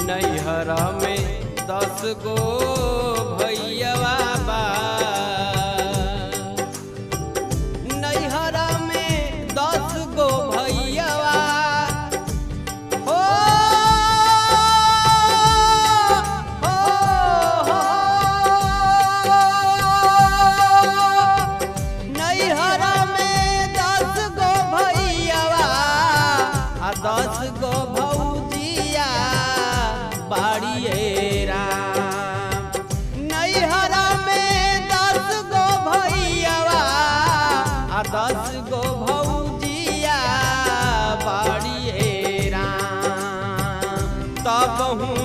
नैहरा में 10 गो भैयावा बा। नैहरा में 10 गो भैयावा हो, नैहरा में 10 गो भैयावा आ 10 गो भौजिया बाड़िए राम। नैहरा में 10 गो भैयावा आ 10 गो भौजिया बाड़िए राम। तब हूँ